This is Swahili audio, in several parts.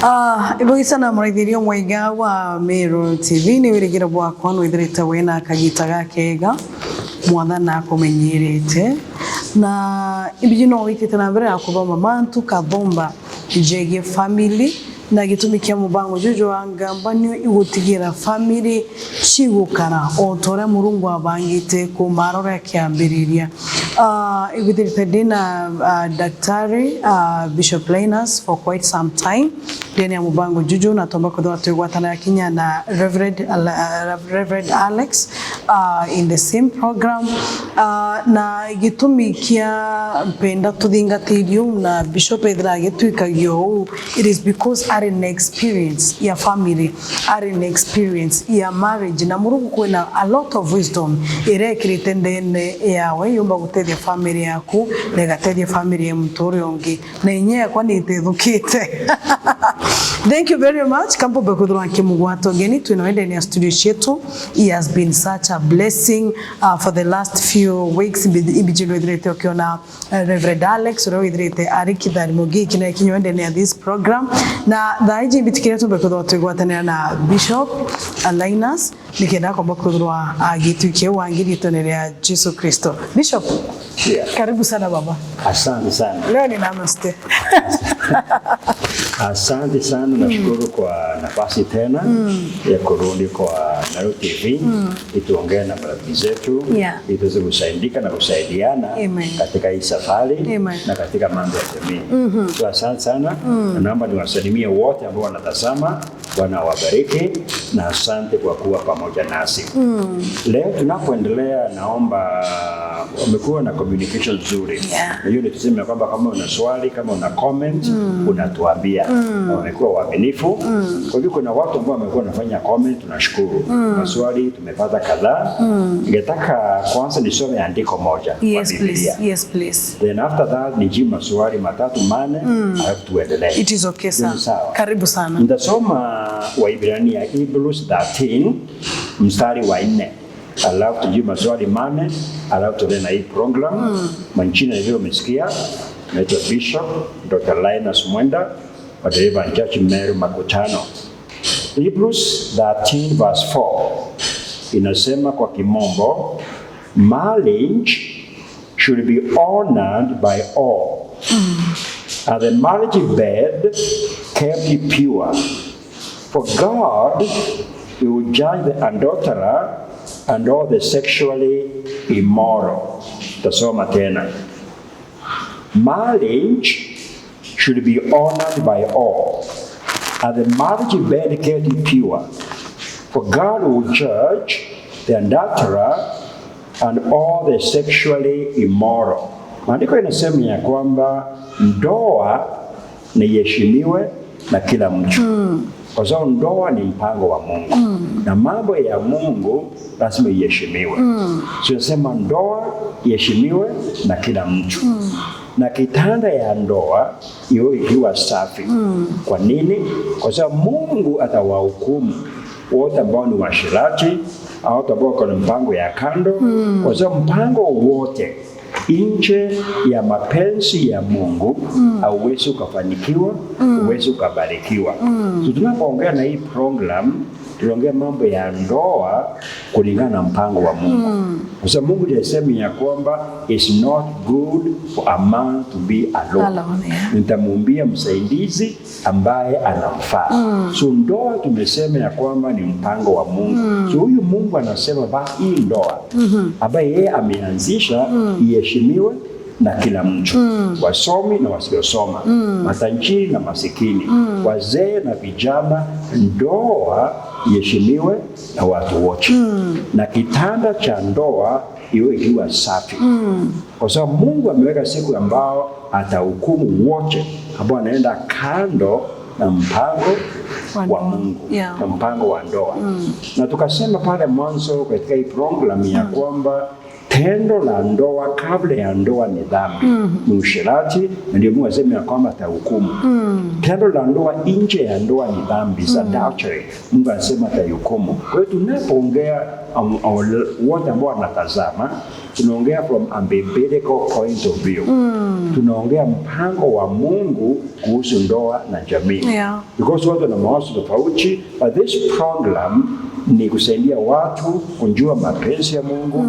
Ibo sana muraithirio mwaiga wa Meru TV ni wirigira bwakwa no ithirite wena kagita gakega mwathana akumenyerete na ibiji no witite na mbere akuboma mantu kathomba jege family na gitumikia mubango jojo wa Ngambanio igutigira family chigukara otore murungu abangite ku marora kiambiriria igithirite dina daktari Bishop Linus for quite some time deni ya mubango jojo na tomba kwa twigwatana ya Kenya na Reverend Alex in the same program na gitumikia mpenda tuthingatithio na Bishop Edra gituikagio. It is because are an experience ya family, are an experience ya marriage na Mungu kuna a lot of wisdom irekirite ndene yawe yumba gutethia family yaku na gatethia family ya mturi ongi na inye kwa ni tethukite. Thank you very much. Kampo bekudwa kimugwato geni tunaenda ni studio chetu. He has been such a blessing for the last few weeks. Ibijilo idrete okiona Reverend Alex ro idrete ariki dari mogi kina kinyoende ni this program na daiji bitikira to bekudwa twigwatana na Bishop Linus nikenda kwa bekudwa agituke wangiri tonerea Jesus Kristo. Bishop, karibu sana baba. Asante sana. Leo ni namaste. Asante sana, nashukuru kwa nafasi tena ya kurudi kwa Ngambanio TV ituongea na marafiki zetu ituweze kusaidika na kusaidiana katika hii safari na katika mambo ya jamii. So asante sana na naomba niwasalimie wote ambao wanatazama, Bwana wabariki na asante kwa kuwa pamoja nasi. Leo tunapoendelea naomba umekuwa na communication nzuri. Hiyo ni tuseme kwamba kama una swali, kama una comment, unatuambia. Wamekuwa waaminifu. Kwa hivyo kuna watu ambao wamekuwa wanafanya comment, tunashukuru. Maswali tumepata kadhaa. Ningetaka kwanza nisome andiko moja kwa Biblia. Yes please. Then after that nijibu maswali matatu mane alafu tuendelee. It is okay sana. Karibu sana. Nitasoma Waibrania Hebrews 13 mstari wa 4. Alafu tujibu maswali mane, alafu tuendelee na hii program. Manchina nilio umesikia, naitwa Bishop Dr. Linus Mwenda wa Deliverance Church Meru Makutano. Hebrews 13 verse 4 inasema kwa kimombo, marriage should be honored by all, and the marriage bed kept pure. For God will judge the adulterer and all the sexually immoral. Tasoma tena. Marriage should be honored by all, and the marriage bed kept pure. For God will judge the adulterer and all the sexually immoral. Maandiko inasema ya kwamba ndoa ni heshimiwe na kila mtu. Kwa sababu ndoa ni mpango wa Mungu. Na mambo ya Mungu lazima iheshimiwe. Tunasema ndoa iheshimiwe na kila mtu. Na kitanda ya ndoa iwe ikiwa safi. Kwa nini? Kwa sababu Mungu atawahukumu wote ambao ni washirati au wote ambao wako na mpango ya kando. Kwa sababu mpango wote nje ya mapenzi ya Mungu hauwezi ukafanikiwa, hauwezi ukabarikiwa. So tunapoongea na hii program tunaongea mambo ya ndoa kulingana na mpango wa Mungu. Kwa sababu Mungu alisema ya kwamba it's not good for a man to be alone. Nitamuumbia msaidizi ambaye anamfaa. So ndoa tumesema ya kwamba ni mpango wa Mungu. So huyu Mungu anasema basi hii ndoa ambaye yeye ameanzisha iheshimiwe na kila mtu. Wasomi na wasiosoma, matajiri na masikini, wazee na vijana, ndoa iheshimiwe na watu wote. Na kitanda cha ndoa iwe ikiwa safi. Kwa sababu Mungu ameweka siku ambao atahukumu wote ambao wanaenda kando na mpango wa Mungu, na mpango wa ndoa. Na tukasema pale mwanzo katika hii program ya kwamba Tendo la ndoa kabla ya ndoa ni dhambi, ni usherati, na ndio Mungu asema kwamba atahukumu. Tendo la ndoa nje ya ndoa ni dhambi, adultery. Mungu anasema atahukumu. Kwa hiyo tunapoongea wote ambao wanatazama, tunaongea from a biblical point of view. Tunaongea mpango wa Mungu kuhusu ndoa na jamii. Because watu wana mawazo tofauti, but this program ni kusaidia watu kujua mapenzi ya Mungu,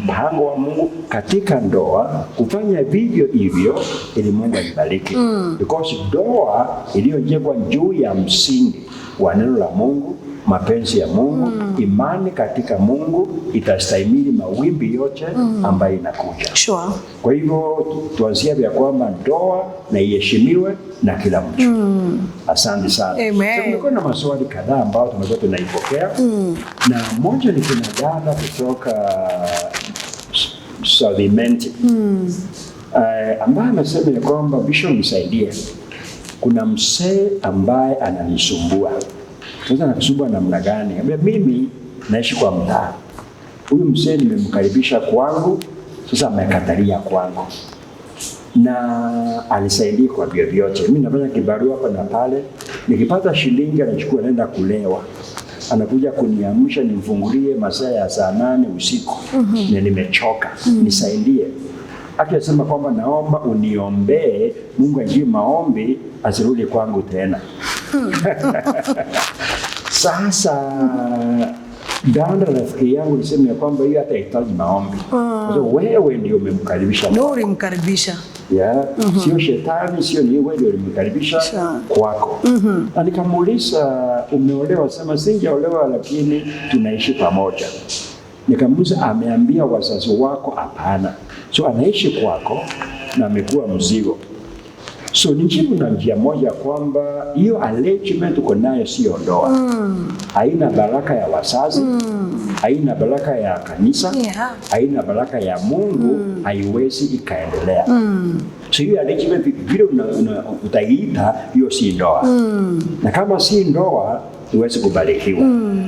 mpango wa Mungu katika ndoa, kufanya vivyo hivyo ili Mungu aibariki. Because ndoa iliyojengwa juu ya msingi wa neno la Mungu, mapenzi ya Mungu, imani katika Mungu, itastahimili mawimbi yote ambayo inakuja. Kwa hivyo tuanzie vya kwamba ndoa na iheshimiwe na kila mtu. Asante sana. Tumekuwa na maswali kadhaa ambayo tumekuwa tunaipokea. Na moja ni kuna dada kutoka Southimenti ambaye amesema ya kwamba Bishop nisaidie, kuna mzee ambaye ananisumbua. Sasa anasumbua namna gani? Mimi naishi kwa mtaa. Huyu mzee nimemkaribisha kwangu, sasa amekatalia kwangu. Na alisaidia kwa vyovyote. Mimi nafanya kibarua hapa na pale, nikipata shilingi anachukua naenda kulewa. Anakuja kuniamsha nimfungulie masaa ya saa 8 usiku. Na nimechoka. Nisaidie. Akisema kwamba naomba uniombee Mungu ajibu maombi asirudi kwangu tena. Sasa dada rafiki yangu niseme kwamba hiyo hatahitaji maombi. Kwa sababu wewe ndio umemkaribisha. Ndio ulimkaribisha. Sio shetani, sio ni wewe ndio ulimkaribisha kwako. Na nikamuuliza umeolewa? Sema sijaolewa lakini tunaishi pamoja. Nikamuuliza ameambia wazazi wako? Hapana. So anaishi kwako na amekuwa mzigo. So nijibu na njia moja kwamba hiyo arrangement uko nayo sio ndoa. Haina baraka ya wazazi, haina baraka ya kanisa, haina baraka ya Mungu, haiwezi ikaendelea. So hiyo arrangement vile utaiita hiyo si ndoa. Na kama si ndoa iweze kubarikiwa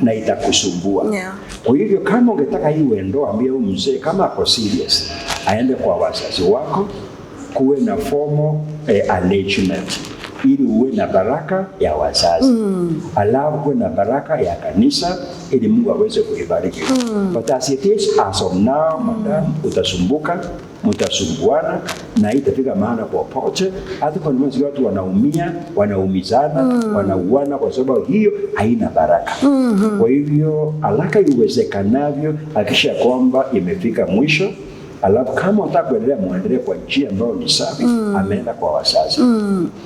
na itakusumbua. Kwa hivyo kama ungetaka iwe ndoa, ambia huyu mzee kama ako serious, aende kwa wazazi wako, kuwe na formal arrangement ili uwe na baraka ya wazazi. Alafu kuwe na baraka ya kanisa ili Mungu aweze kuibariki. But as it is, as of now, madam, utasumbuka, mtasumbuana na itafika mahali popote. Hata kwa nini watu wanaumia, wanaumizana, wanauana kwa sababu hiyo haina baraka. Kwa hivyo haraka iwezekanavyo hakikisha kwamba imefika mwisho. Alafu kama unataka kuendelea muendelee kwa njia ambayo ni safi, ameenda kwa wazazi.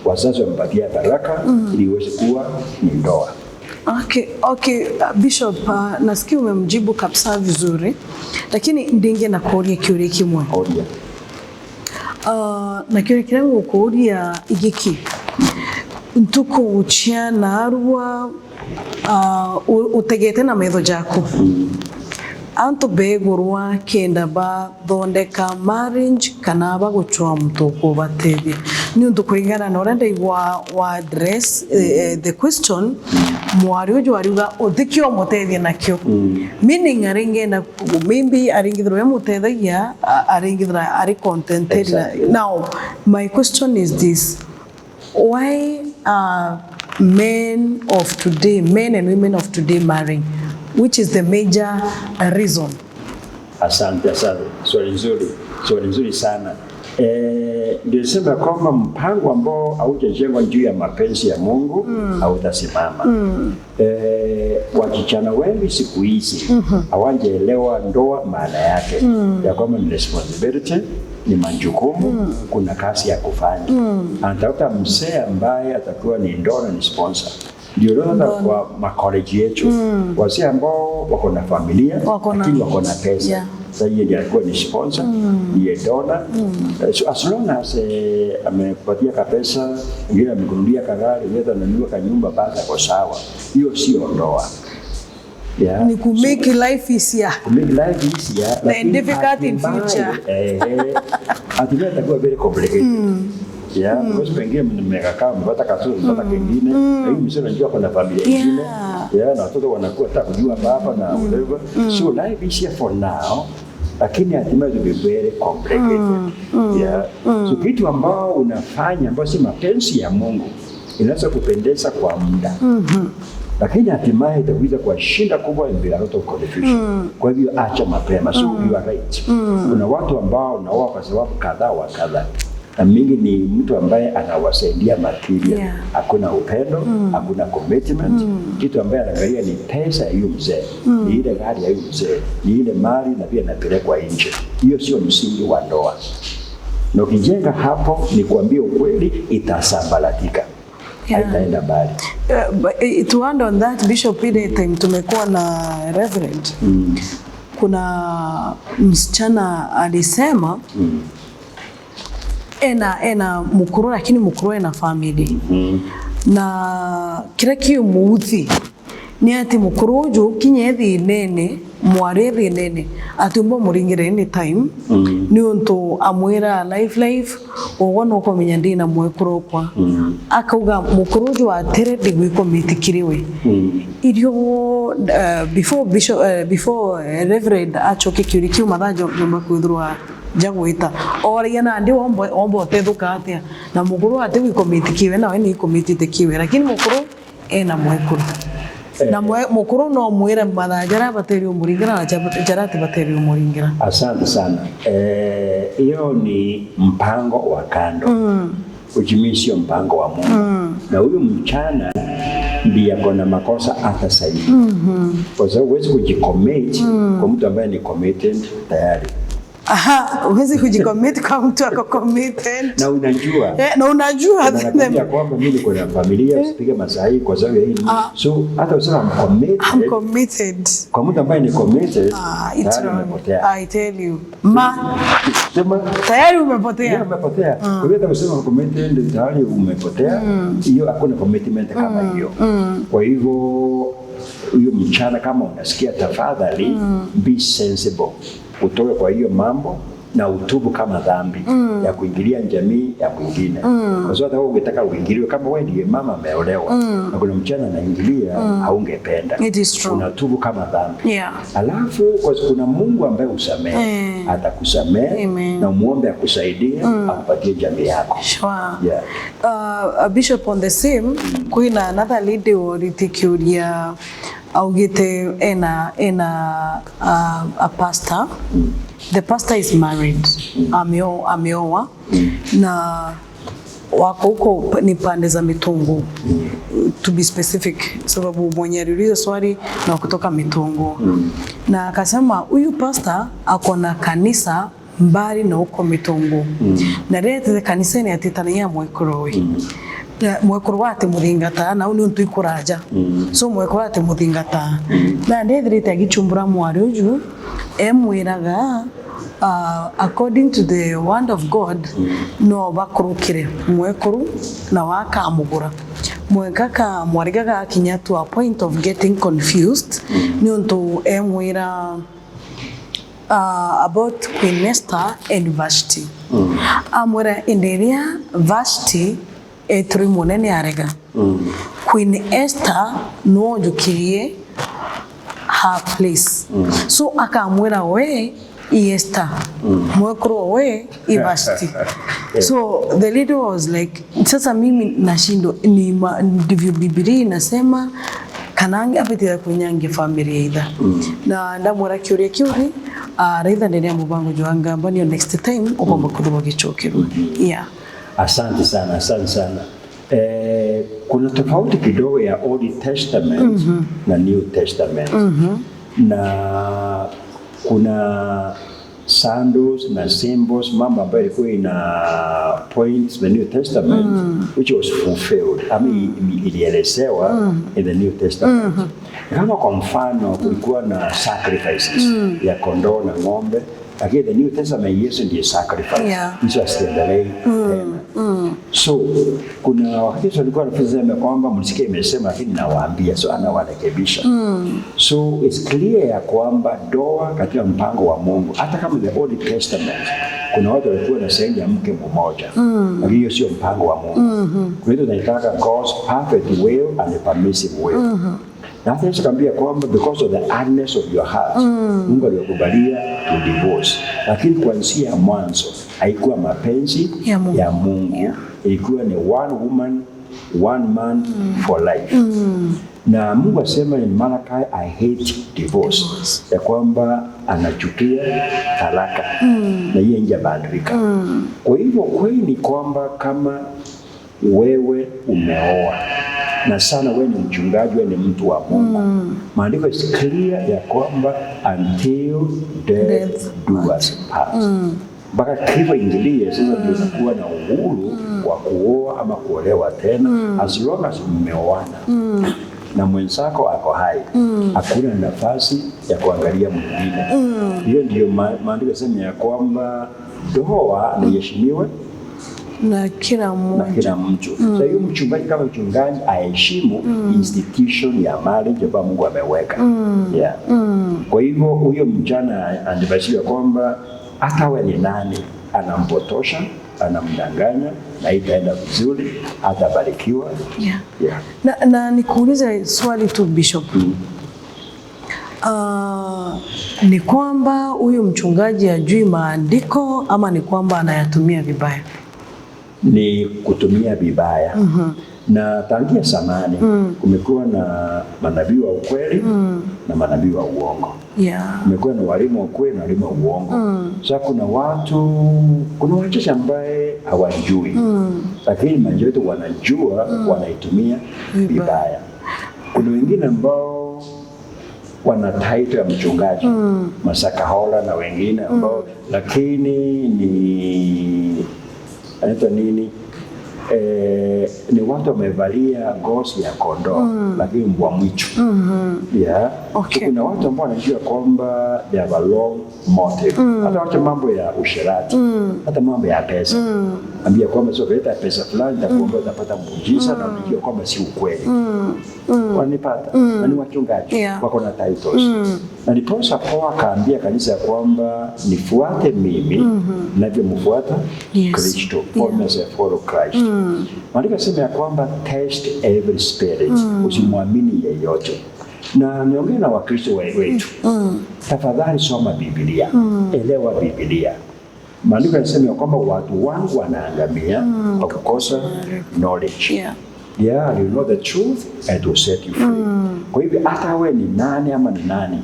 Wazazi wamepatia baraka ili iweze kuwa ni ndoa. Okay, Bishop, nasikia umemjibu kabisa vizuri. Lakini ndinge na kuulia kiuri kimwe. Na kiuri kirangu kuulia igiki. Ntuko uchia na arua utegete na medho jako. Anto begurwa kenda ba thondeka marriage kana ba guchwa mutoko batebye ni undu kuringana na orenda wa address the question mwari ujo ariuga uthikio mutethie nakyo meaning aringenda maybe aringithro ya mutethia aringithra ari contented. Now my question is this: why are men and women of today marrying? Which is the major reason? Asante. Swali nzuri sana. Ndio sema kwamba mpango ambao haujajengwa juu ya mapenzi ya Mungu hautasimama. Wasichana wengi siku hizi hawajaelewa ndoa maana yake. Ya kwamba ni responsibility, ni majukumu, kuna kazi ya kufanya. Anatafuta mzee ambaye atakuwa ni ndoa na ni sponsor. Ndio hata kwa makoleji yetu wasi ambao wako na familia lakini wako na pesa. Sasa yeye ndiye alikuwa ni sponsor, yeye donor. So as long as amepatia pesa, yeye amekunulia kagari, yeye ananunua kanyumba basi kwa sawa. Hiyo sio ndoa. Ni ku make life easier. Like difficult in future. Atiba itakuwa very complicated. Because pengine mmekaa mpata katoto mpata kingine, na hiyo msema njoo kwa familia nyingine. Na watoto wanakuwa hata kujua baba na whatever. So life is here for now. lakini hatimaye to be very complicated. Yeah. So kitu ambao unafanya ambao si mapenzi ya Mungu inaweza kupendeza kwa muda, lakini hatimaye itakuja kwa shinda kubwa and a lot of confusion. Kwa hivyo acha mapema. So you are right. Kuna watu ambao naoa kwa sababu kadhaa wa kadhaa, na mingi ni mtu ambaye anawasaidia material. Hakuna upendo, hakuna commitment. Kitu ambaye anaangalia ni pesa ya huyo mzee, ni ile gari ya huyo mzee, ni ile mali na pia napelekwa nje. Hiyo sio msingi wa ndoa. Na ukijenga hapo, ni kuambia ukweli, itasambalatika. Haitaenda mbali. To add on that, Bishop, ile time tumekuwa na Reverend, kuna msichana alisema ena mukuru, lakini mukuru ena family. Na kila kiyo muuthi ni ati mukuru uju kinyethi nene mwareri nene atumbo muringire anytime ni untu amwira life wono ko menyandi na mwekuru kwa akauga mukuru uju atere digwiko mitikiriwe irio before Reverend achoke kiurikiu mathajo jomba kwithurwa jagwita oria na ndi ombo tethuka atia na mukuru ate wikomitikiwe na we ni ikomitikiwe, lakini mukuru ena mwekuru na mukuru no mwira mathajara bateri umuringira na jarati bateri umuringira. Asante sana. Hiyo ni mpango wa kando, ujimisio mpango wa Mungu. Na huyu mchana ndiye akona makosa hata zaidi, kwa sababu huwezi kujicommit kwa mtu ambaye ni committed tayari. Huwezi kujicommit kwa mtu ako committed. Na unajua. Na unajua ya kwamba mimi niko na familia, usipige masahi kwa sababu ya hii. So hata usema I'm committed. Kwa mtu ambaye ni committed, it's wrong. I tell you. Tayari umepotea. Umepotea. Kwa hiyo hata usema committed tayari umepotea. Hiyo hakuna commitment kama hiyo. Kwa hivyo huyo mchana kama unasikia, tafadhali be sensible. Utoke kwa hiyo mambo na utubu kama dhambi ya kuingilia jamii ya mwingine. Kwa sababu hata wewe ungetaka uingiliwe, kama wewe ndiye mama ameolewa na kuna mchana anaingilia, haungependa. Unatubu kama dhambi. Alafu kwa kuna Mungu ambaye usamehe, atakusamehe na muombe akusaidie, akupatie jamii yako. Bishop, on the same, kuna another lady oritikiuria augite a pastor. The pastor is married. Ameoa na wako huko ni pande za Mitungu, to be specific, sababu mwenye aliuliza swali na kutoka Mitungu. Na akasema huyu pastor akona kanisa mbali na huko Mitungu. Na lete kanisa ni atitania mwekorowe. Mwekuru wate muthingata na uni untu ikuraja. So mwekuru wate muthingata na ndethirite agichumbura mwari uju emwiraga according to the word of God no bakurukire mwekuru na wakamugura mwekaka mwarigaga akinya to a point of getting confused ni untu emwira about Queen Esther and Vashti. Amwira inderia Vashti eturi munene arega. Queen Esther no jukirie her place. So akamwira we Esther mwekuru we Vashti. So the leader was like, sasa mimi nashindo ni ndivyo Biblia inasema kanange apetira kunyange familia ida. Na ndamwira kiuria raitha ndene mubango jwa Ngambanio next time ugomba kuduba gichokero. Asante sana. Kuna tofauti kidogo ya Old Testament na New Testament. Na kuna sandals na symbols, mambo ambayo ilikuwa ina points the New Testament which was fulfilled. Ilielezewa in the New Testament. Kama kwa mfano kulikuwa na sacrifices ya kondoo na ng'ombe. Lakini the New Testament Yesu ndiye sacrifice. Hizo asiendelee tena. So kuna wakati walikuwa wanasema kwamba mlisikia imesema, lakini nawaambia, so anawarekebisha. So it's clear ya kwamba ndoa katika mpango wa Mungu, hata kama the Old Testament kuna watu walikuwa na zaidi ya mke mmoja, lakini hiyo sio mpango wa Mungu. Kwa hiyo tunataka God's perfect will and permissive will. Na hata Yesu akamwambia kwamba because of the hardness of your heart, Mungu alikubalia to divorce. Lakini kuanzia mwanzo haikuwa mapenzi ya Mungu. Ilikuwa ni one woman, one man for life. Na Mungu asema in Malachi, I hate divorce. Ya kwamba anachukia talaka. Na hiyo injabadilika. Kwa hivyo kweli ni kwamba kama wewe umeoa na sana wewe ni mchungaji, wewe ni mtu wa Mungu. Maandiko is clear ya kwamba until death do us part. Mpaka kifo ingilie, sasa ndio unakuwa na uhuru wa kuoa ama kuolewa tena, as long as mmeoana na mwenzako ako hai. Hakuna nafasi ya kuangalia mwingine. Hiyo ndio maandiko yanasema ya kwamba ndoa iheshimiwe na kila mtu. So hiyo mchungaji kama mchungaji aheshimu institution ya marriage ambayo Mungu ameweka. Kwa hivyo huyo mjana anabashia kwamba hata wewe ni nani, anampotosha, anamdanganya, na itaenda vizuri, atabarikiwa. Na nikuulize swali tu Bishop. Ni kwamba huyu mchungaji hajui maandiko ama ni kwamba anayatumia vibaya? Ni kutumia vibaya. Na tangia zamani kumekuwa na manabii wa ukweli na manabii wa uongo. Kumekuwa na walimu wa ukweli na walimu wa uongo. Sasa kuna wachache ambaye hawajui. Lakini majority wetu wanajua, wanaitumia vibaya. Kuna wengine ambao wana title ya mchungaji, Masakahola na wengine ambao lakini ni anaitwa nini? Ni watu wamevalia ngozi ya kondoo lakini mbwa mwitu. So kuna watu ambao wanajua kwamba they have a long motive. Hata wacha mambo ya usherati, hata mambo ya pesa. Ambia kwamba sio kuleta pesa fulani nitakuomba utapata muujiza, na unajua kwamba si ukweli. Wanipata na ni wachungaji wako na titles. Na ndiposa Paulo akaambia kanisa ya kwamba nifuate mimi ninavyomfuata Kristo. Follow Christ. Maandiko yanasema ya kwamba test every spirit. Usimwamini yeyote. Na niongee na Wakristo wetu. Tafadhali soma Biblia. Elewa Biblia. Maandiko yanasema ya kwamba watu wangu wanaangamia kwa kukosa knowledge. You know the truth and it will set you free. Kwa hivyo hata wewe ni nani ama ni nani.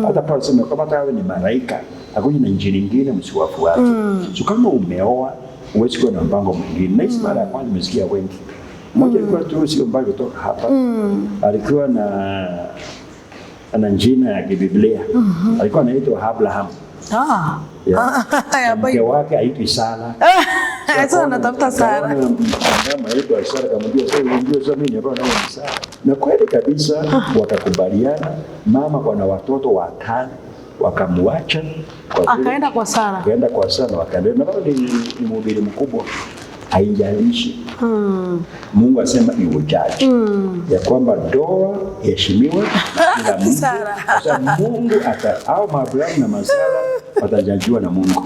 Hata Paulo anasema kwamba hata wewe ni malaika, hakuna na injili nyingine msiwafuate. So kama umeoa, huwezi kuwa na mpango mwingine. Na hizi mara ya kwanza nimesikia wengi. Mmoja alikuwa tu sio mbali kutoka hapa. Alikuwa na jina ya Biblia. Alikuwa anaitwa Abraham. Mke wake haitwi Sara. Sasa anatafuta Sara. Mama haitwa Sara, kamwambia sasa ndio zamani hapo na Sara. Na kweli kabisa wakakubaliana. Mama kwa na watoto watano wakamwacha, akaenda kwa Sara. Wakaenda. Na ni mhubiri mkubwa. Haijalishi. Mungu asema iujaji. Ya kwamba ndoa heshimiwe na Mungu. Sasa Mungu au Abraham na Sara watajaliwa na Mungu.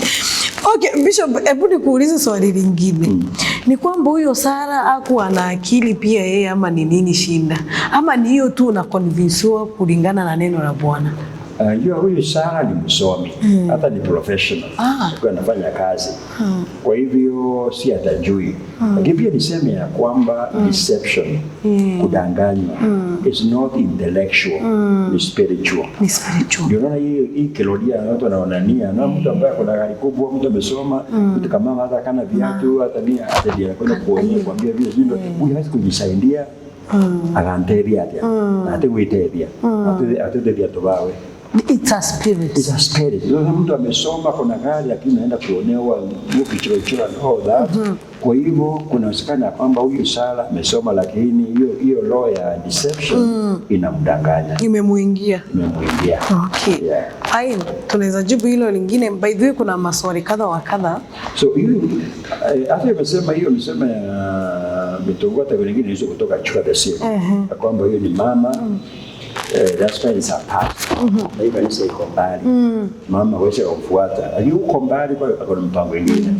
Okay, Bishop, hebu nikuulize swali lingine. Ni kwamba huyo Sara hakuwa na akili pia yeye ama ni nini shinda? Ama ni hiyo tu na convincewa kulingana na neno la Bwana? Huyu Sara ni msomi, hata ni professional. Alikuwa anafanya kazi. Kwa hivyo si atajui. Lakini pia niseme ya kwamba deception, kudanganywa, is not intellectual, ni spiritual. Ndio unaona hii kilodia watu wanaonania na mtu ambaye kuna gari kubwa, mtu amesoma, mtu kama hata kana viatu, hata nia atadia kwenda kuambia vile hilo, huyu hawezi kujisaidia. Akanteria atia. Ate kuiteria. Ate viatu bawe. It's a spirit. Mtu amesoma kuna gari lakini anaenda kuonewa ukichorochora all that. Kwa hivyo kuna usikana kwamba huyu Sara amesoma lakini hiyo law ya deception inamdanganya. Imemuingia. Okay. Hai, tunaweza jibu hilo lingine. By the way, kuna maswali kadha wa kadha. So hiyo hata nimesema mitongota wengine hizo kutoka chuka the same. Kwamba hiyo ni mama That's why it's a past. Na hii kanisa iko mbali. Mama wewe kumfuata. Lakini uko mbali kwa kuna mpango mwingine.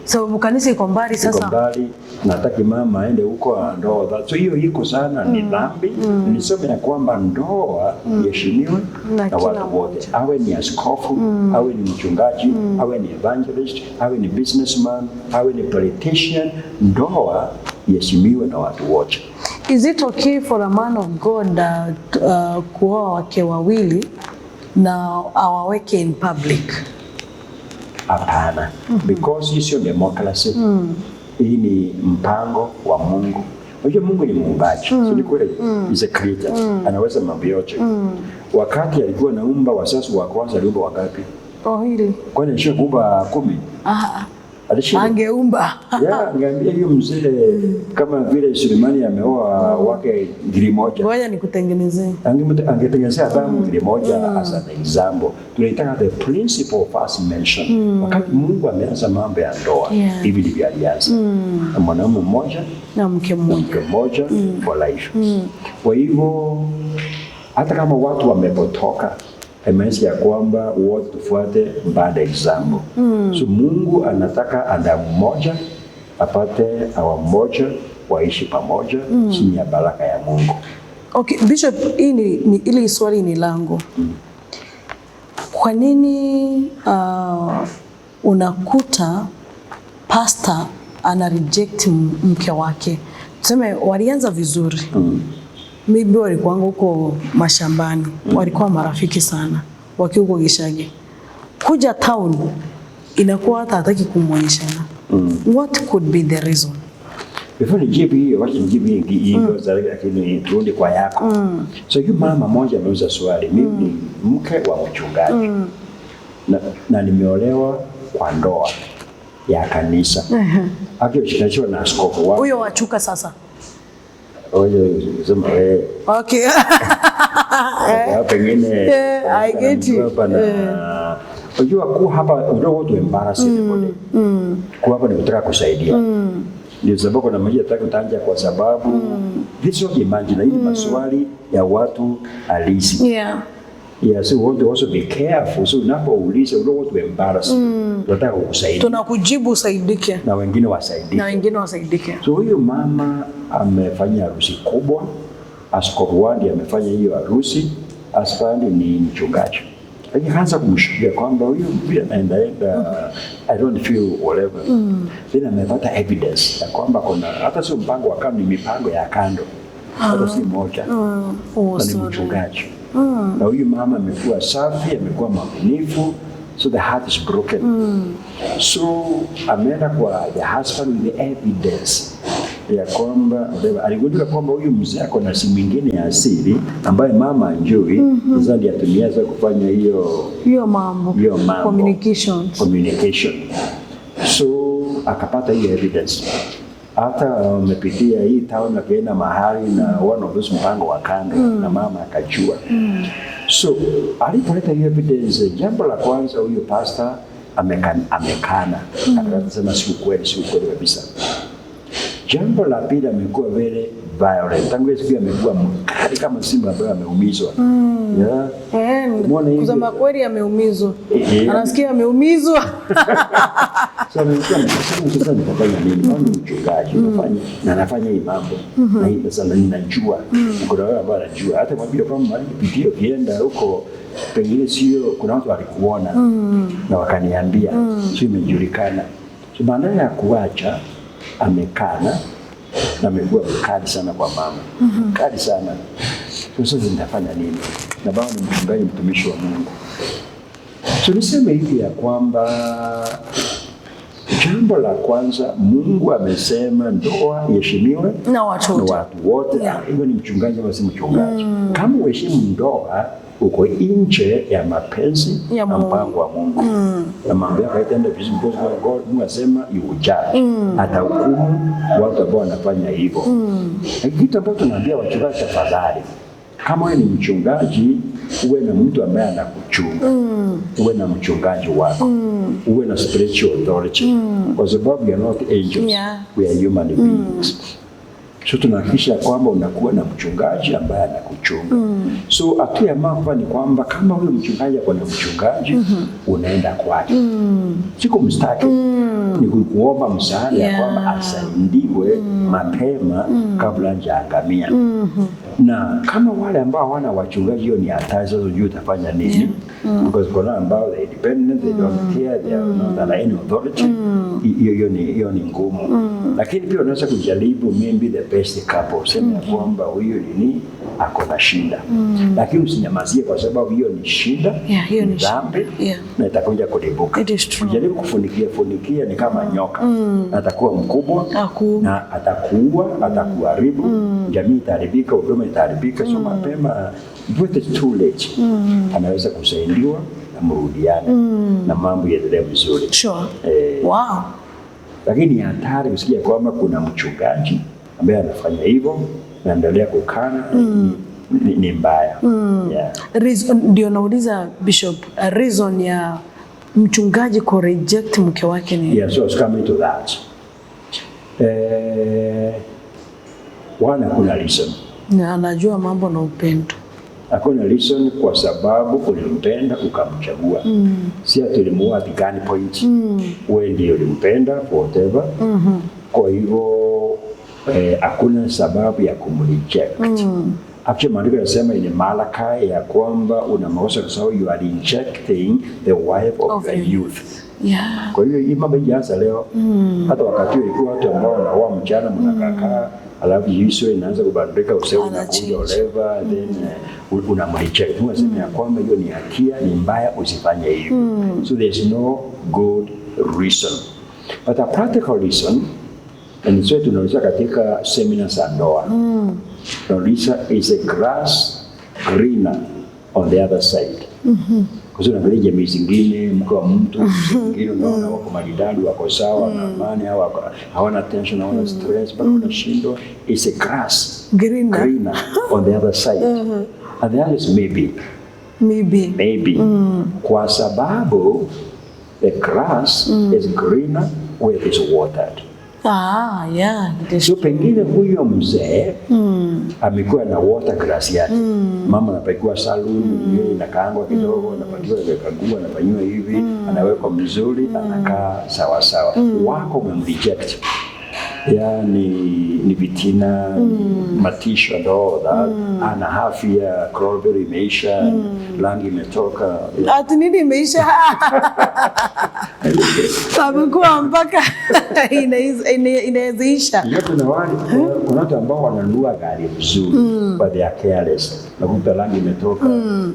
So kanisa iko mbali sasa. Iko mbali. Nataka mama aende huko ndoa. So hiyo iko sana ni dhambi. Nilisema ya kwamba ndoa iheshimiwe na watu wote. Awe ni askofu, awe ni mchungaji, awe ni evangelist, awe ni businessman, awe ni politician, ndoa iheshimiwe na watu wote. Is it okay for a man of God kuoa wake wawili na awaweke in public? Hapana. Because hii sio democracy. Hii ni mpango wa Mungu. Unajua Mungu ni muumbaji. So ni kweli, is a creator. Anaweza mambo yote. Wakati alikuwa anaumba wazazi wa kwanza aliumba wangapi? Hili. Kwani alisha kuumba 10? Angeumba. Ngambia hiyo mzee kama vile Sulemani ameoa wake 1,000. Ngoja nikutengenezee. Angetengenezea Adamu 1,000 as an example. Tunataka the principle first mention. Wakati Mungu ameanza mambo ya ndoa, hivi ndivyo alianza. Mwanamume mmoja na mke mmoja for life. Kwa hivyo hata kama watu wamepotoka, imesema ya kwamba wote tufuate bad example. So Mungu anataka Adamu mmoja apate Hawa mmoja waishi pamoja chini ya baraka ya Mungu. Okay, Bishop, ili swali ni langu. Kwa nini unakuta pastor ana reject mke wake? Tuseme walianza vizuri. Maybe walikuwa huko mashambani, walikuwa marafiki sana, wakiwa huko Gishagi. Kuja town inakuwa hata hataki kumuonyeshana. What could be the reason? Before nijibu hiyo, wacha nijibu hiyo zaidi, lakini turudi kwa yako. So hiyo mama moja ameuza swali, mimi ni mke wa mchungaji. Na nimeolewa kwa ndoa ya kanisa. Akishikashwa na askofu wao. Huyo wachuka sasa. Sema okay. Pengine I get you. Unajua kuwa hapa ndio embarrass everybody. Kuwa hapa ni kutaka kusaidia. Ndio sababu na mmoja nataka kutaja kwa sababu this is imagine hii maswali ya watu halisi. So we want to also be careful. So unapouliza you don't want to embarrass. Tunataka kukusaidia. Tunakujibu usaidike. Na wengine wasaidike. So huyu mama amefanya harusi kubwa. Askofu wadi amefanya hiyo harusi. Askofu ni mchungaji. Lakini hasa kumshuhudia kwamba huyu vile anaenda I don't feel whatever. Then amepata evidence ya kwamba kuna hata sio mpango wa kando, ni mipango ya kando. Hata si moja. Ni mchungaji. Na huyu mama amekuwa safi, amekuwa mwaminifu, so the heart is broken. So ameenda kwa the husband with the evidence ya kwamba aligundua kwamba huyu mzee ako na simu nyingine ya asili ambaye mama anjui, sasa ndiye atumia za kufanya hiyo mambo communication. So akapata hiyo evidence. Hata umepitia hii town akaenda mahali na one of those mpango wa kando na mama akajua. So alipoleta hiyo evidence, jambo la kwanza huyo pastor amekana. Akasema si kweli kabisa. Jambo la pili amekuwa vile violent. Tangu siku amekuwa mkali kama simba ambaye ameumizwa. Kusema kweli ameumizwa. Anasikia ameumizwa. Sasa nitafanya nini? Mimi mchungaji nafanya hii mambo. Na hii sasa ninajua. Kuna wale ambao wanajua hata kwa bila kama malipitia kienda huko pengine sio kuna watu walikuona na wakaniambia sio imejulikana. So baada ya kuacha amekana na amekuwa mkali sana kwa mama. Mkali sana. Sasa nitafanya nini? Na baba ni mchungaji mtumishi wa Mungu. So niseme hivi ya kwamba jambo la kwanza Mungu amesema ndoa iheshimiwe na watu wote. Hiyo ni mchungaji au si mchungaji. Kama uheshimu ndoa uko nje ya mapenzi na mpango wa Mungu. Na mambo yako haitaenda vizuri because God Mungu asema you will judge. Atahukumu watu ambao wanafanya hivyo. Kitu ambacho tunaambia wachungaji tafadhali, kama wewe ni mchungaji, uwe na mtu ambaye anakuchunga. Uwe na mchungaji wako. Uwe na spiritual authority. Kwa sababu we are not angels. We are human beings. So tunahakikisha kwamba unakuwa na mchungaji ambaye anakuchunga. So hatua ya mambo ni kwamba kama huyo mchungaji ako na mchungaji, unaenda kwake. Siku mstaki ni kuomba msaada ya kwamba asaidiwe mapema kabla hajaangamia. Na kama wale ambao wana wachungaji, hiyo ni hatari. Sasa unajua utafanya nini? Because kuna ambao they dependent, they don't care, they are not under any authority. Hiyo ni ngumu. Lakini pia unaweza kujaribu maybe the best couple, sema kwamba huyo ni ako na shida. Lakini usinyamazie kwa sababu hiyo ni shida, hiyo ni dhambi, na itakuja kulipuka. Jaribu kufunikia ni kama nyoka. Atakuwa mkubwa na atakuharibu. Jamii itaharibika, huduma itaharibika. So mapema, before it's too late, anaweza kusaidiwa na mrudiane na mambo yaendelee vizuri. Wow. Lakini hatari kusikia kwamba kuna mchungaji ambaye anafanya hivyo na endelea kukana, ni mbaya. Ndio nauliza Bishop, reason ya mchungaji ku reject mke wake ni? Yeah, so it's coming to that. Kuna reason. Na anajua mambo na upendo. Hakuna reason kwa sababu ulimpenda ukamchagua. Si tulimuoa at gun point. Wewe ndio ulimpenda whatever. Kwa hivyo hakuna sababu ya kumreject. Actually maandiko yanasema in Malachi ya kwamba una makosa kwa sababu you are rejecting the wife of the youth. Kwa hiyo hii mambo ijaanza leo. Hata wakati ulikuwa watu ambao wanaoa mchana mnakaa, alafu Yesu inaanza kubadilika, useme unakuja oleva, then unamreject. Unasema ya kwamba hiyo ni hatia, ni mbaya, usifanye hivyo. So there's no good reason. But a practical reason, and so tunauliza katika seminar za ndoa. Tunauliza, is a grass greener on the other side? Kwa sababu unaangalia jamii zingine, mke wa mtu mwingine unaona wako maridadi, wako sawa na amani, hawana tension, hawana stress, bado unashindwa. Is a grass greener on the other side? And the answer is maybe. Kwa sababu the grass is greener where it is watered. So pengine huyo mzee amekuwa na water grass yake. Mama anapakiwa saluni, inakaangwa kidogo, anapakiwa kagua, anafanywa hivi, anawekwa mzuri, anakaa sawa sawa. Wako umemreject. Ni vitina, matisho ndoa, ana afya, crawberry imeisha, rangi imetoka. Ati nini imeisha? Tabikuwa mpaka inawezaisha. Kuna watu ambao wananunua gari mzuri, but they are careless. Nakuta rangi imetoka,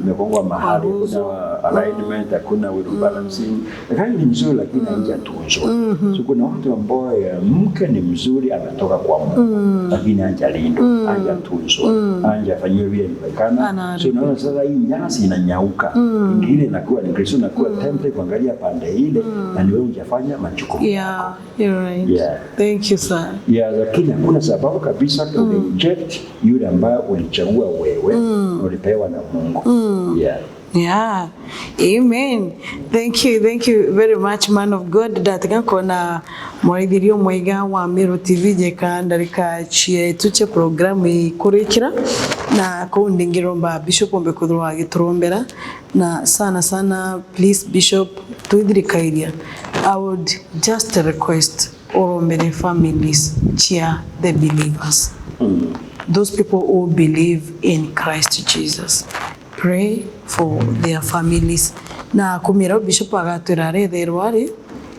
imekongwa mahali, kuna alignment, kuna wheel balancing. Gari ni mzuri lakini haijatunzwa. So kuna watu ambao mke ni mzuri ametoka kwa Mungu, lakini hajalindwa, hajatunzwa, hajafanywa vile inavyofaa. So unaona sasa hii nyasi inanyauka. Ingine inakuwa ni Kristo, inakuwa temple kuangalia pande ile, na wewe hujafanya majukumu yako. You're right. Thank you sir. Lakini hakuna sababu kabisa ku reject yule ambaye ulichagua wewe, ulipewa na Mungu. Amen. Thank you very much, man of God. That kona mwaithirio mwega wa Miro TV jeka ndarika chie tuche programu ikurikira na ko ndingiromba Bishop ombekuthwa agiturombera na sana please Bishop tuithirikairia. I would just request all many families cheer the believers. Those people who believe in Christ Jesus. Pray for their families. Na kumira Bishop agatwira retherwa ri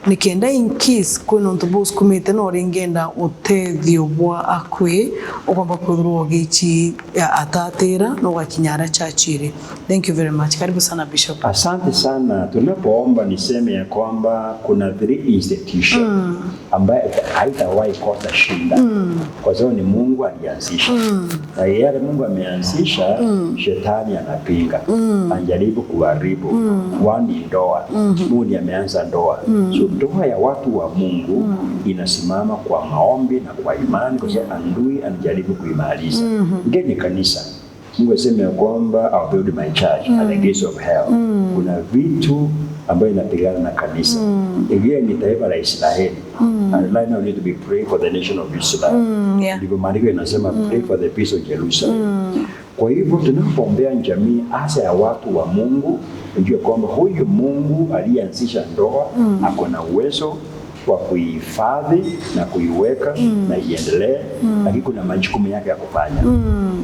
nikenda in case kuna ntubus kumite no ringenda utethio bwa akwi ugomba kuthurwo gichi atatira no gakinyara chachiri. Thank you very much. Karibu sana Bishop. Asante sana. Tunapoomba niseme ya kwamba kuna 3 institution ambaye haitawahi kosa shinda. Kwa sababu ni Mungu alianzisha. Na yale Mungu ameanzisha, shetani anapinga. Anajaribu kuharibu. Wani ndoa. Mungu ameanza ndoa. So ndoa ya watu wa Mungu inasimama kwa maombi na kwa imani, kwa sababu adui anajaribu kuimaliza. Ngeni kanisa. Mungu asema ya kwamba I'll build my church at the gates of hell. Kuna vitu ambayo inapigana na kanisa. Ikiwa ni taifa la Israeli. And right now we need to be praying for the nation of Israel. Ndivyo maandiko inasema pray for the peace of Jerusalem. Kwa hivyo tunapoombea jamii hasa ya watu wa Mungu, ndio kwamba huyu Mungu aliyeanzisha ndoa ako na uwezo wa kuihifadhi na kuiweka na iendelee, lakini kuna majukumu yake ya kufanya.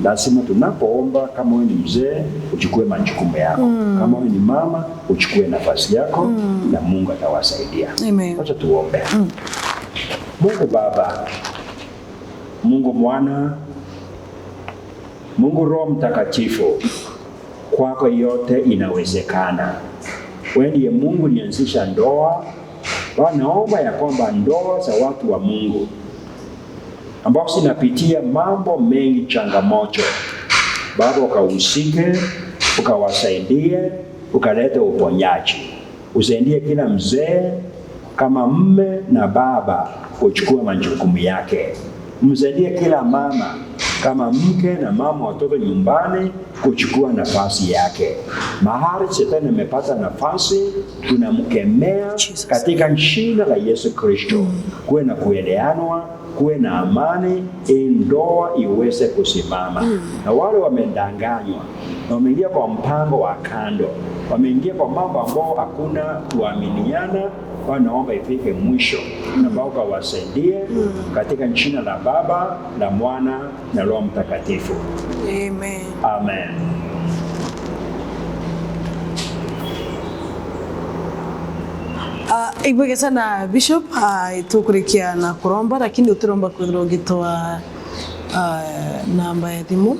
Lazima tunapoomba, kama wewe ni mzee uchukue majukumu yako, kama wewe ni mama uchukue nafasi yako, na Mungu atawasaidia. Amen. Acha tuombe. Mungu Baba, Mungu Mwana, Mungu Roho Mtakatifu, kwako yote inawezekana. Wewe ndiye Mungu ulianzisha ndoa. Naomba ya kwamba ndoa za watu wa Mungu ambao zinapitia mambo mengi, changamoto, Baba ukahusike, ukawasaidie, ukaleta uponyaji. Usaidie kila mzee kama mme na baba kuchukua majukumu yake. Msaidie kila mama kama mke na mama watoto nyumbani kuchukua nafasi yake. Mahali shetani amepata nafasi, tunamkemea katika jina la Yesu Kristo. Kuwe na kueleanwa, kuwe na amani, ndoa iweze kusimama. Na wale wamedanganywa na wameingia kwa mpango wa kando, wameingia kwa mambo ambao hakuna kuaminiana, naomba ifike mwisho, na Baba wasaidie katika jina la Baba, la Mwana na Roho Mtakatifu. Amen. Amen. Ibwege sana Bishop, tukurikia na kuromba, lakini utiromba kudrogitoa namba ya thimu,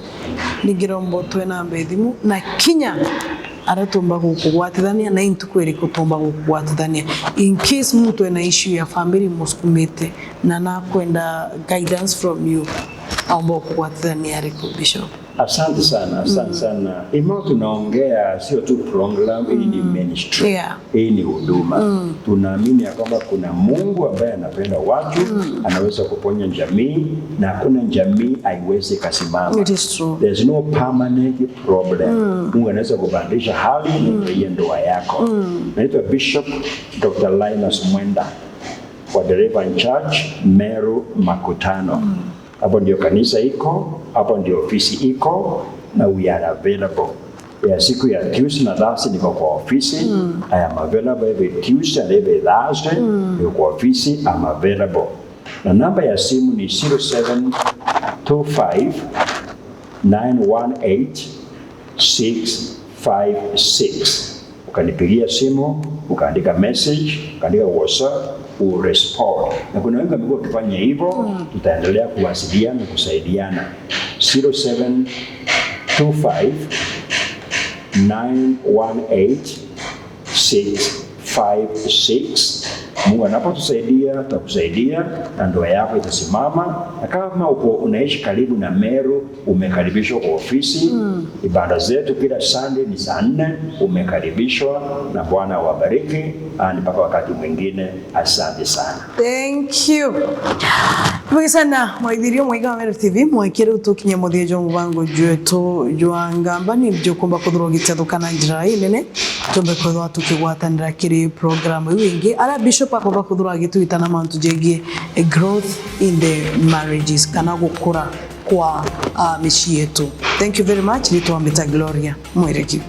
nigirombo tuwe namba ya thimu na kinya aratumba kugwatithania na intukweri kutumba kugwatithania in case mtu ena issue ya family muskumite na nakwenda guidance from you ambao kugwatithania ariko Bishop. Asante sana, asante sana. Imo tunaongea sio tu program, hii ni ministry. Hii ni huduma. Tunaamini ya kwamba kuna Mungu ambaye anapenda watu, anaweza kuponya jamii, na hakuna jamii haiwezi kusimama. It is true. There's no permanent problem. Mungu anaweza kubadilisha hali na ndoa yako. Naitwa Bishop Dr. Linus Mwenda wa Deliverance Church Meru Makutano. Hapo ndio kanisa iko, hapo ndio ofisi iko, na we are available. Ya siku ya Tuesday na Thursday niko kwa ofisi. I am available every Tuesday and every Thursday. Niko kwa ofisi, I'm available. Na namba ya simu ni 0725 918 656. Ukanipigia simu, ukaandika message, ukaandika WhatsApp, urespond. Na kuna wengi ambao wakifanya hivyo, tutaendelea kuwasiliana na kusaidiana. 0725 918 656. Mungu anapotusaidia, tutakusaidia na ndoa yako itasimama. Na kama unaishi karibu na Meru, umekaribishwa kwa ofisi. Ibada zetu kila Sunday ni saa 4, umekaribishwa, na Bwana wabariki. Mpaka wakati mwingine, asante sana. Thank you. Kwa sana mwaithirio mwiga wa Meru TV mwakire utukinye muthie jongu wangu jwetu jwa Ngambanio byo kumba kudrogitya dukana njira inene tumbe kwithwa tukigwatanira kiri program wingi ara Bishop akoba kudhura gitwita na mantu jegie a growth in the marriages kana gukura kwa mishi yetu. Thank you very much. Nitwa Mbita Gloria Mwereki.